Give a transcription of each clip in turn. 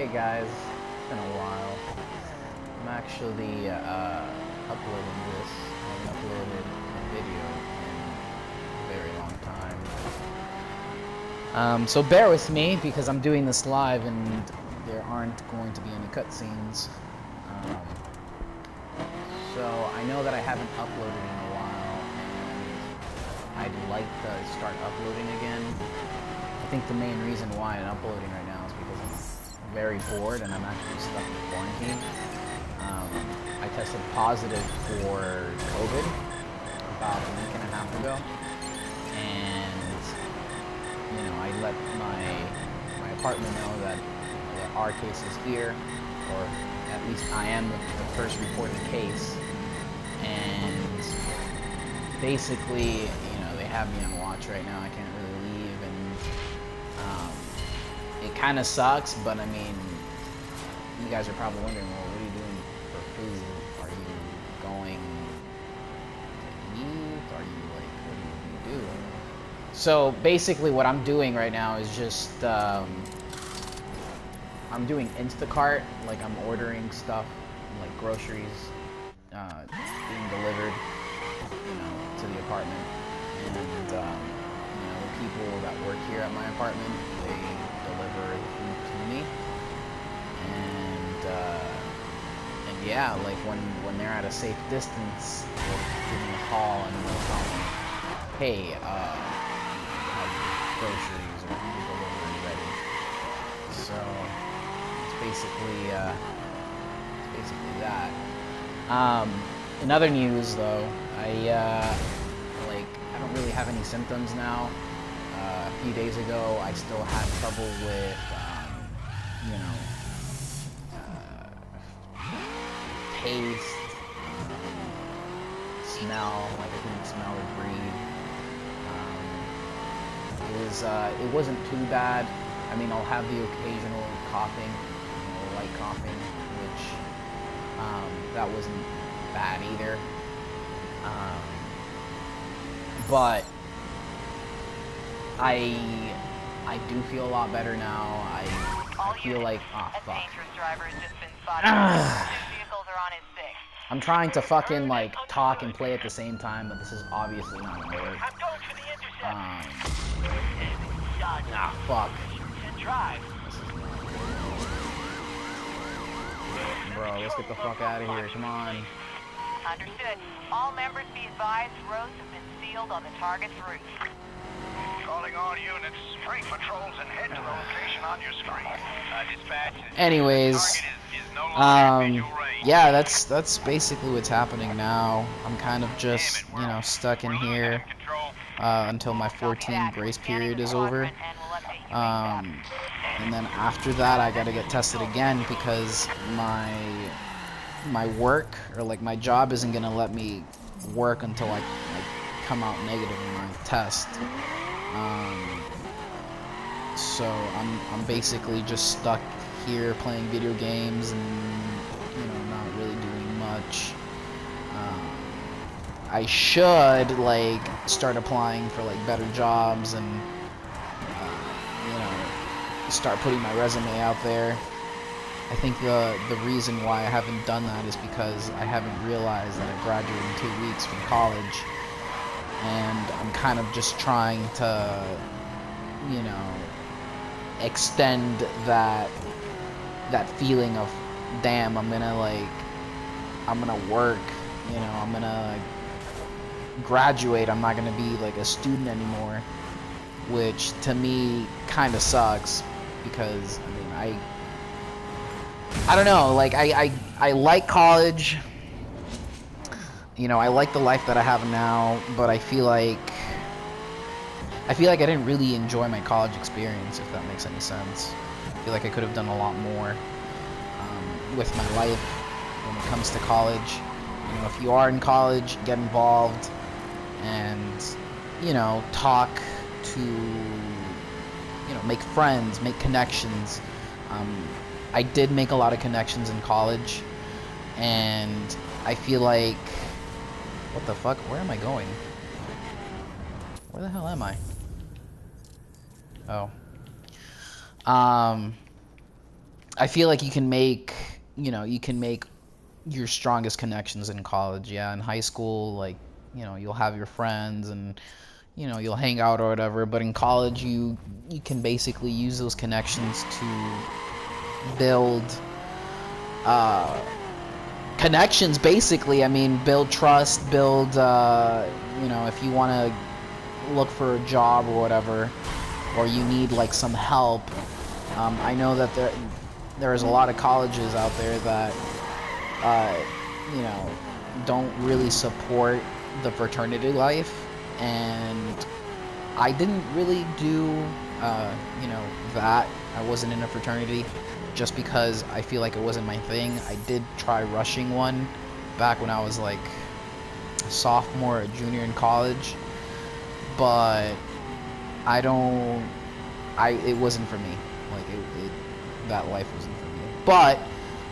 Hey guys, it's been a while. I'm actually uploading this. I haven't uploaded a video in a very long time. So bear with me because I'm doing this live and there aren't going to be any cutscenes. So I know that I haven't uploaded in a while and I'd like to start uploading again. I think the main reason why I'm uploading right now is because I'm very bored and I'm actually stuck in quarantine. I tested positive for COVID about a week and a half ago, and I let my apartment know that there are cases here, or at least I am the first reported case, and basically, they have me on watch right now. I can't really leave, and it kind of sucks, but I mean, you guys are probably wondering, well, what are you doing for food? Are you going to eat? Are you what do you do? So basically what I'm doing right now is just, I'm doing Instacart, like I'm ordering stuff, like groceries, being delivered, to the apartment. And, the people that work here at my apartment, they deliver the food to me. And yeah, like when they're at a safe distance, they'll give me a call and they'll tell me, hey, have groceries or your delivery ready. So it's basically that. In other news, though, I don't really have any symptoms now. A few days ago, I still had trouble with, taste, smell, like I couldn't smell or breathe. It wasn't too bad. I mean, I'll have the occasional coughing, light coughing, which, that wasn't bad either. But I do feel a lot better now. I feel like, oh fuck. I'm trying to fucking like talk and play at the same time, but this is obviously not gonna work. Fuck. Bro, let's get the fuck out of here. Come on. Understood. All members be advised, roads have been sealed on the target's route. Calling all units, break patrols and head to the location on your screen. Dispatch. Anyways, yeah, that's basically what's happening now. I'm kind of just, stuck in here until my 14 grace period is over. And then after that, I gotta get tested again because my work, or like my job, isn't gonna let me work until I come out negative in my test. So I'm basically just stuck here playing video games and not really doing much. I should like start applying for like better jobs and start putting my resume out there. I think the reason why I haven't done that is because I haven't realized that I graduated in 2 weeks from college, and I'm kind of just trying to extend that feeling of, damn, I'm gonna work, I'm gonna graduate, I'm not gonna be like a student anymore, which to me kind of sucks because I don't know, like I like college, I like the life that I have now, but I feel like I didn't really enjoy my college experience, if that makes any sense. I feel like I could have done a lot more with my life when it comes to college. If you are in college, get involved and, talk to, make friends, make connections. I did make a lot of connections in college, and I feel like, what the fuck, where am I going? Where the hell am I? Oh. I feel like you can make, you can make your strongest connections in college. Yeah, in high school, like, you'll have your friends and, you'll hang out or whatever. But in college, you can basically use those connections to build connections. Basically, I mean, build trust, build, if you want to look for a job or whatever, or you need like some help. I know that there's a lot of colleges out there that don't really support the fraternity life, and I didn't really do that. I wasn't in a fraternity just because I feel like it wasn't my thing. I did try rushing one back when I was like a sophomore or junior in college, but it wasn't for me. Like that life wasn't for me. But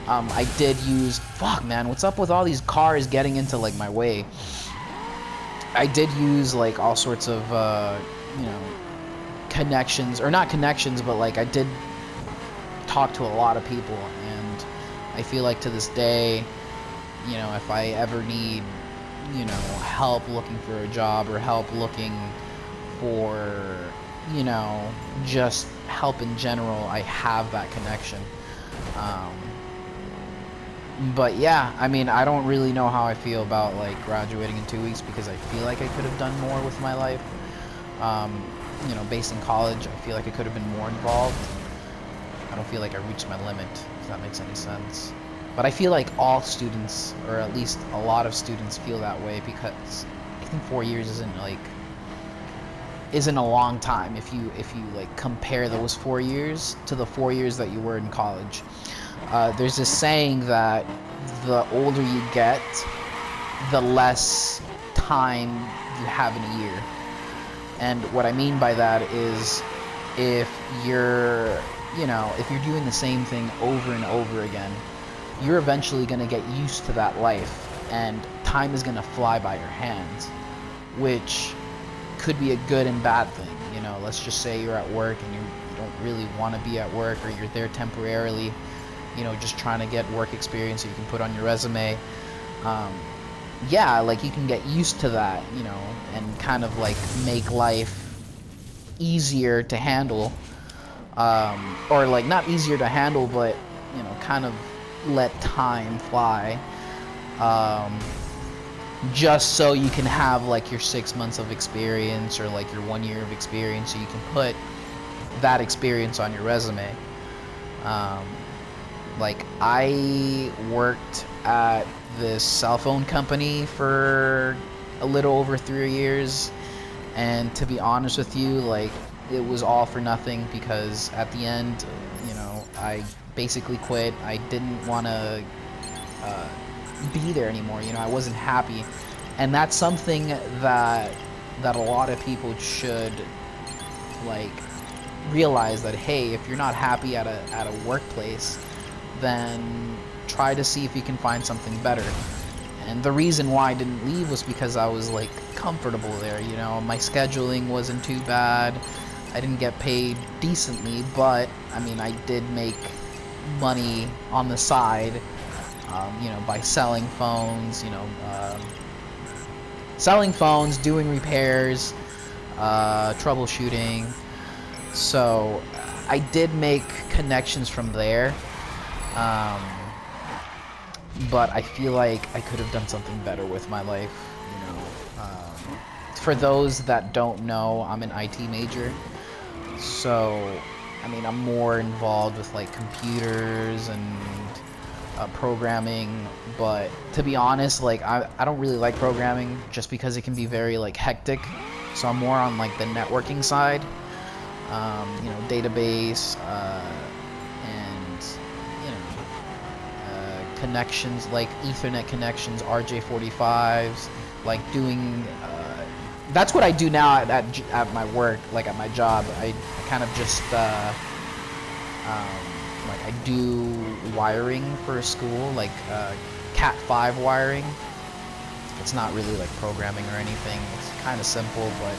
I did use, fuck man, what's up with all these cars getting into like my way? I did use like all sorts of connections, or not connections, but like I did talk to a lot of people, and I feel like to this day, if I ever need help looking for a job, or help looking for just help in general, I have that connection. But yeah, I mean, I don't really know how I feel about like graduating in 2 weeks, because I feel like I could have done more with my life. Based in college, I feel like I could have been more involved. I don't feel like I reached my limit, if that makes any sense. But I feel like all students, or at least a lot of students, feel that way, because I think 4 years isn't a long time if you like compare those 4 years to the 4 years that you were in college. There's this saying that the older you get, the less time you have in a year. And what I mean by that is, if you're doing the same thing over and over again, you're eventually going to get used to that life, and time is going to fly by your hands, which could be a good and bad thing. Let's just say you're at work and you don't really want to be at work, or you're there temporarily, just trying to get work experience so you can put on your resume. Yeah, like you can get used to that, and kind of like make life easier to handle, or like not easier to handle, but kind of let time fly, just so you can have like your 6 months of experience, or like your 1 year of experience, so you can put that experience on your resume. Like I worked at this cell phone company for a little over 3 years, and to be honest with you, like it was all for nothing, because at the end, I basically quit. I didn't want to be there anymore. I wasn't happy, and that's something that a lot of people should like realize, that hey, if you're not happy at a workplace, then try to see if you can find something better. And the reason why I didn't leave was because I was like comfortable there. My scheduling wasn't too bad. I didn't get paid decently, but I mean, I did make money on the side, by selling phones, doing repairs, troubleshooting. So I did make connections from there. But I feel like I could have done something better with my life. For those that don't know, I'm an IT major, so I mean, I'm more involved with like computers and programming. But to be honest, like I don't really like programming, just because it can be very like hectic. So I'm more on like the networking side, database, connections, like Ethernet connections, RJ45s, like doing, that's what I do now at my work, like at my job. I kind of just, like I do wiring for a school, like Cat 5 wiring. It's not really like programming or anything, it's kind of simple, but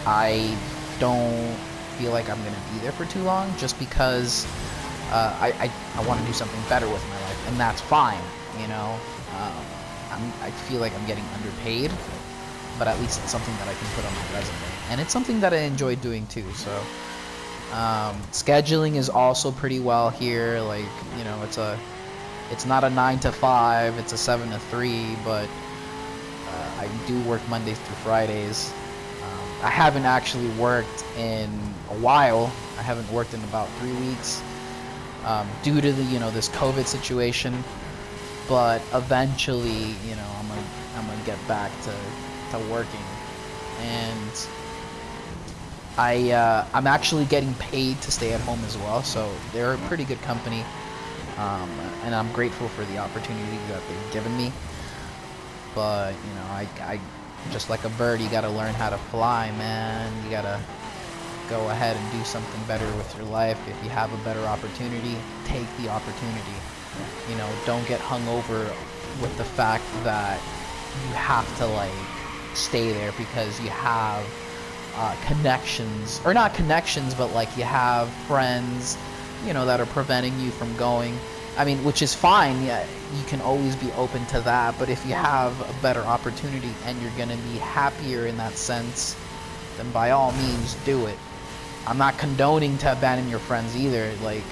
I don't feel like I'm gonna be there for too long, just because I want to do something better with my life, and that's fine, you know. I feel like I'm getting underpaid, but at least it's something that I can put on my resume, and it's something that I enjoy doing too. So scheduling is also pretty well here. Like, you know, it's not a 9 to 5, it's a 7 to 3, but I do work Mondays through Fridays. I haven't actually worked in a while. I haven't worked in about 3 weeks due to the, you know, this COVID situation. But eventually, you know, I'm gonna get back to working, and I'm actually getting paid to stay at home as well. So they're a pretty good company, and I'm grateful for the opportunity that they've given me. But you know, I just like a bird, you gotta learn how to fly, man. You gotta go ahead and do something better with your life. If you have a better opportunity, take the opportunity. You know, don't get hung over with the fact that you have to like stay there because you have connections, or not connections, but like you have friends, you know, that are preventing you from going. I mean, which is fine. Yeah, you can always be open to that. But if you have a better opportunity and you're gonna be happier in that sense, then by all means do it. I'm not condoning to abandon your friends either. Like,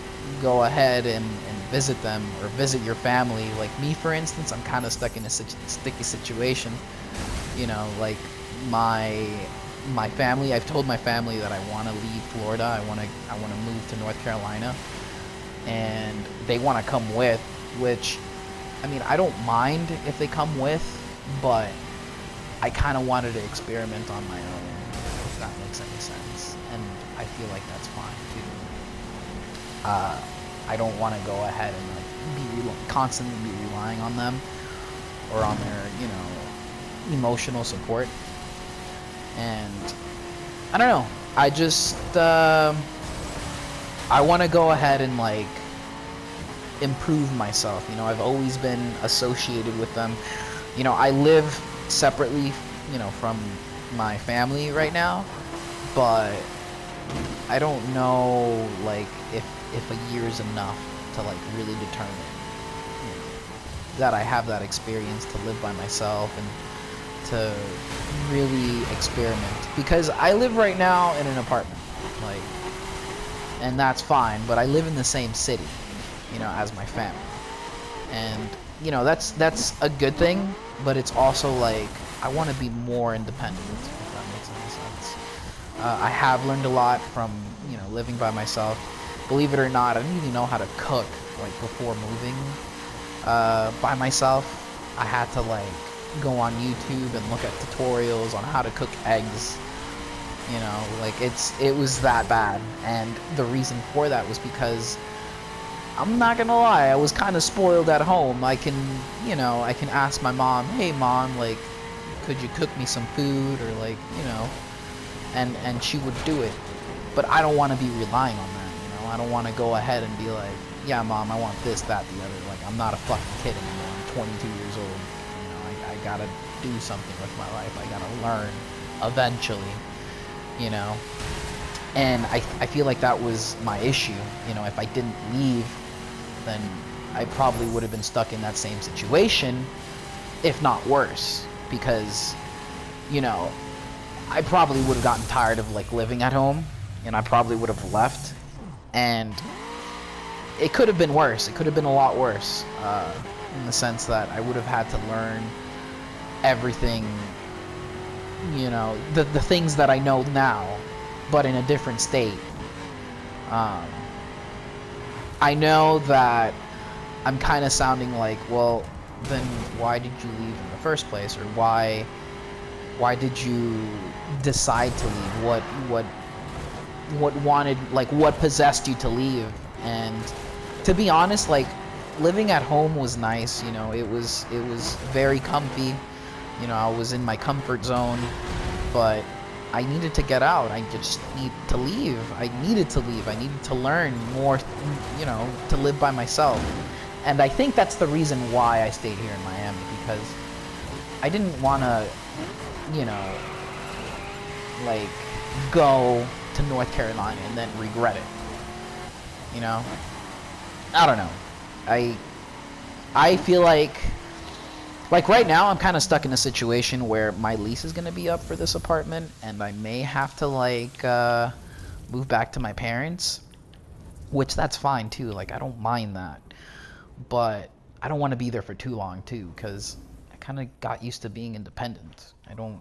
go ahead and visit them, or visit your family. Like me, for instance, I'm kind of stuck in a sticky situation. You know, like my family, I've told my family that I want to leave Florida. I want to move to North Carolina, and they want to come with, which, I mean, I don't mind if they come with, but I kind of wanted to experiment on my own, if that makes any sense. And I feel like that's fine too. I don't want to go ahead and like constantly be relying on them, or on their, you know, emotional support. And I don't know, I just I want to go ahead and like improve myself. You know, I've always been associated with them. You know, I live separately, you know, from my family right now, but I don't know like if a year is enough to like really determine, you know, that I have that experience to live by myself and to really experiment. Because I live right now in an apartment, like, and that's fine, but I live in the same city, you know, as my family. And, you know, that's a good thing, but it's also like, I want to be more independent, if that makes any sense. I have learned a lot from, you know, living by myself. Believe it or not, I didn't even know how to cook, like, before moving by myself. I had to, like, go on YouTube and look at tutorials on how to cook eggs. You know, like, it was that bad. And the reason for that was because, I'm not gonna lie, I was kind of spoiled at home. I can ask my mom, hey mom, like, could you cook me some food, or like, you know, and she would do it. But I don't want to be relying on that. I don't want to go ahead and be like, yeah, mom, I want this, that, the other. Like, I'm not a fucking kid anymore. I'm 22 years old. You know, I gotta do something with my life. I gotta learn eventually, you know. And I feel like that was my issue. You know, if I didn't leave, then I probably would have been stuck in that same situation, if not worse. Because, you know, I probably would have gotten tired of, like, living at home, and I probably would have left. And it could have been worse. It could have been a lot worse, in the sense that I would have had to learn everything, you know, the things that I know now, but in a different state. I know that I'm kind of sounding like, well, then why did you leave in the first place? Or why did you decide to leave? What possessed you to leave? And to be honest, like, living at home was nice, you know, it was very comfy, you know, I was in my comfort zone, but I needed to get out. I just need to leave. I needed to leave. I needed to learn more, you know, to live by myself. And I think that's the reason why I stayed here in Miami, because I didn't want to, you know, like, go to North Carolina and then regret it. You know? I don't know. I feel like right now I'm kind of stuck in a situation where my lease is going to be up for this apartment, and I may have to like move back to my parents, which that's fine too. Like, I don't mind that, but I don't want to be there for too long too, because I kind of got used to being independent. I don't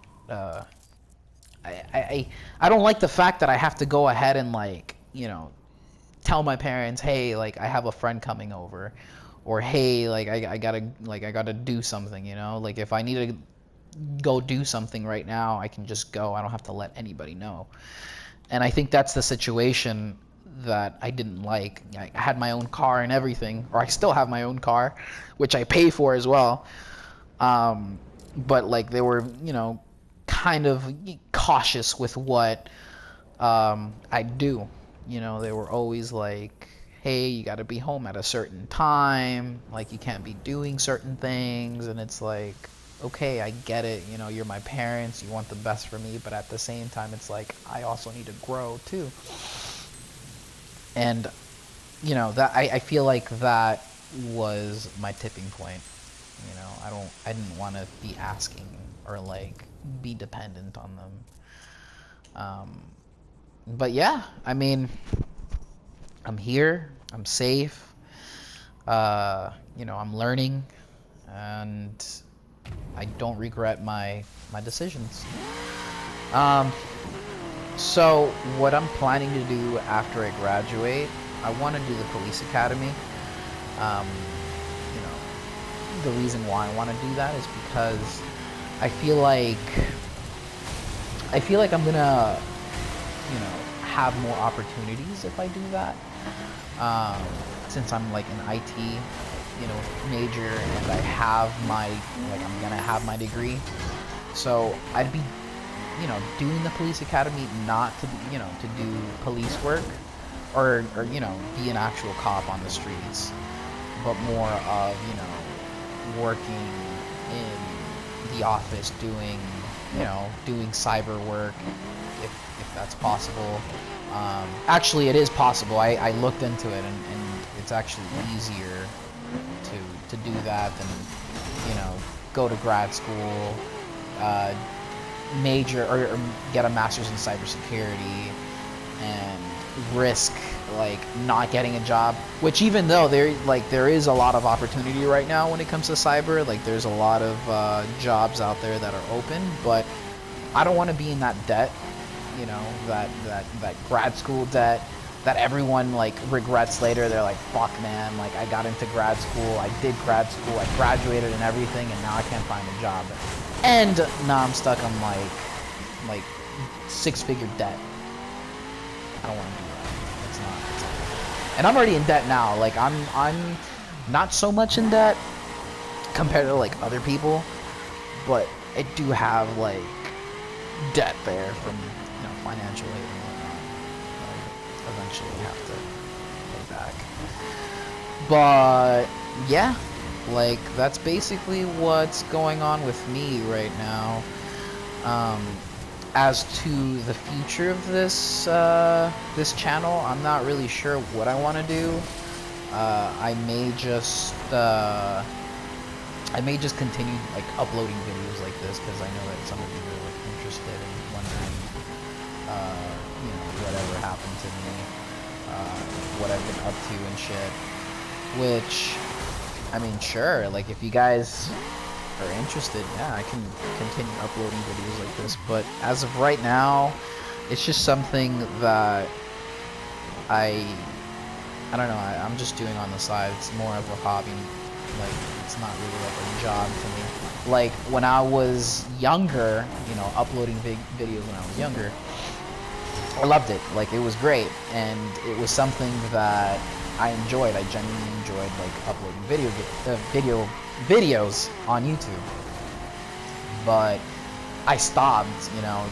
I don't like the fact that I have to go ahead and, like, you know, tell my parents, hey, like, I have a friend coming over, or hey, like, I gotta do something, you know. Like, if I need to go do something right now, I can just go. I don't have to let anybody know. And I think that's the situation that I didn't like. I had my own car and everything, or I still have my own car, which I pay for as well. But like, they were, you know, kind of cautious with what I do. You know, they were always like, hey, you got to be home at a certain time, like, you can't be doing certain things. And it's like, okay, I get it, you know, you're my parents, you want the best for me, but at the same time, it's like, I also need to grow too. And, you know, that I feel like that was my tipping point. You know, I didn't want to be asking or like be dependent on them. But yeah, I mean, I'm here, I'm safe, you know, I'm learning, and I don't regret my decisions. So what I'm planning to do after I graduate, I want to do the police academy. You know, the reason why I want to do that is because I feel like I'm gonna, you know, have more opportunities if I do that. Since I'm like an IT, you know, major, and I have my, like, I'm gonna have my degree, so I'd be, you know, doing the police academy not to be, you know, to do police work or you know, be an actual cop on the streets, but more of, you know, working in the office, doing, you know, doing cyber work, if that's possible. Actually, it is possible. I looked into it, and it's actually easier to do that than, you know, go to grad school, major or get a master's in cybersecurity, and risk like not getting a job. Which, even though there is a lot of opportunity right now when it comes to cyber, like, there's a lot of jobs out there that are open, but I don't want to be in that debt. You know, that grad school debt that everyone like regrets later. They're like, fuck, man, like, I got into grad school, I did grad school, I graduated and everything, and now I can't find a job, and now I'm stuck on like six-figure debt. I don't want to do that. It's not. And I'm already in debt now. Like, I'm not so much in debt compared to like other people, but I do have like debt there from, you know, financial aid and whatnot that I eventually have to pay back. But yeah, like, that's basically what's going on with me right now. As to the future of this this channel, I'm not really sure what I want to do. I may just continue like uploading videos like this, because I know that some of you are like interested in wondering, you know, whatever happened to me, what I've been up to and shit. Which, I mean, sure, like, if you guys are interested, yeah, I can continue uploading videos like this. But as of right now, it's just something that I don't know, I'm just doing on the side. It's more of a hobby. Like, it's not really like a job to me. Like, when I was younger, you know, uploading videos when I was younger, I loved it. Like, it was great, and it was something that I enjoyed. I genuinely enjoyed, like, uploading videos on YouTube. But I stopped, you know.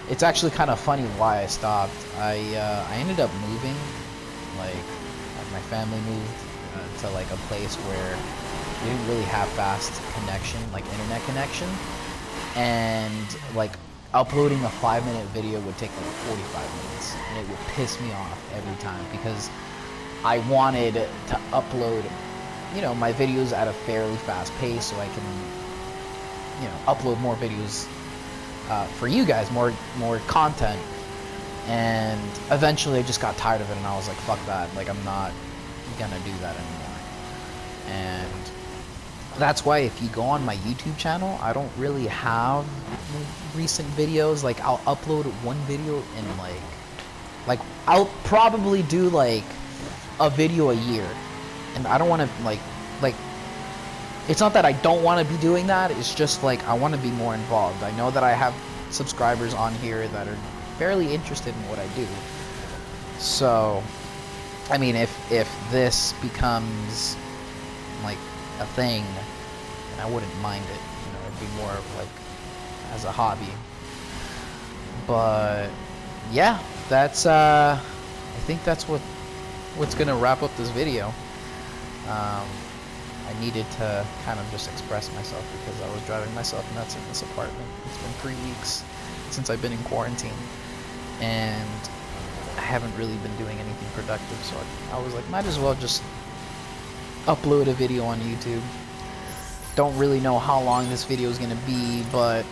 It's actually kind of funny why I stopped. I ended up moving. Like my family moved to like a place where we didn't really have fast connection, like internet connection, and like uploading a 5-minute video would take like 45 minutes, and it would piss me off every time because I wanted to upload, you know, my videos at a fairly fast pace so I can, you know, upload more videos for you guys, more content. And eventually I just got tired of it, and I was like, fuck that, like I'm not gonna do that anymore. And that's why if you go on my YouTube channel, I don't really have recent videos. Like I'll upload one video in like I'll probably do like a video a year, and I don't want to like it's not that I don't want to be doing that, it's just like I want to be more involved. I know that I have subscribers on here that are fairly interested in what I do. So I mean, if this becomes like a thing, and I wouldn't mind it, you know, it'd be more of like as a hobby. But yeah, that's I think that's what's gonna wrap up this video. I needed to kind of just express myself because I was driving myself nuts in this apartment. It's been 3 weeks since I've been in quarantine, and I haven't really been doing anything productive, so I was like, might as well just upload a video on YouTube. Don't really know how long this video is gonna be, but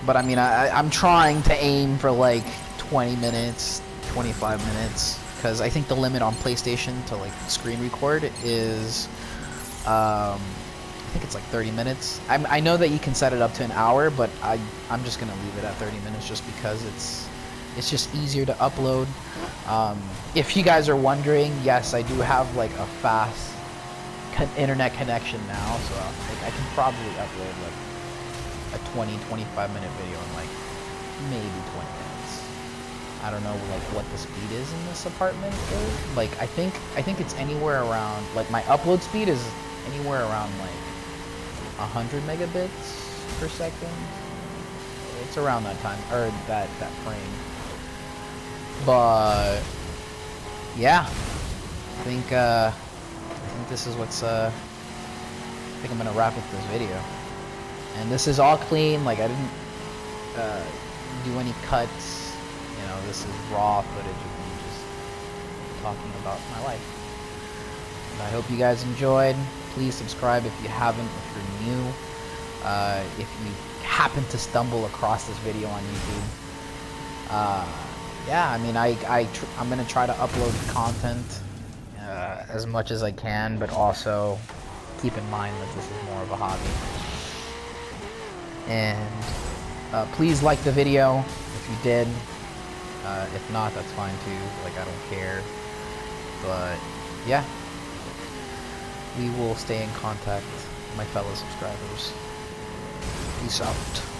I mean, I'm trying to aim for like 20 minutes, 25 minutes, because I think the limit on PlayStation to like screen record is, I think it's like 30 minutes. I know that you can set it up to an hour, but I'm just gonna leave it at 30 minutes just because it's just easier to upload. If you guys are wondering, yes, I do have like a fast internet connection now, so like, I can probably upload like a 20-25 minute video in like maybe 20 minutes. I don't know like what the speed is in this apartment is. Like I think it's anywhere around, like my upload speed is anywhere around like 100 megabits per second. It's around that time, or that frame. But yeah, I think this is what's I think I'm gonna wrap up this video. And this is all clean, like I didn't do any cuts, you know, this is raw footage of me just talking about my life. And I hope you guys enjoyed. Please subscribe if you haven't, if you're new. If you happen to stumble across this video on YouTube. Yeah, I mean, I'm gonna try to upload content as much as I can, but also keep in mind that this is more of a hobby. And please like the video if you did. If not, that's fine too. Like, I don't care. But yeah, we will stay in contact, my fellow subscribers. Peace out.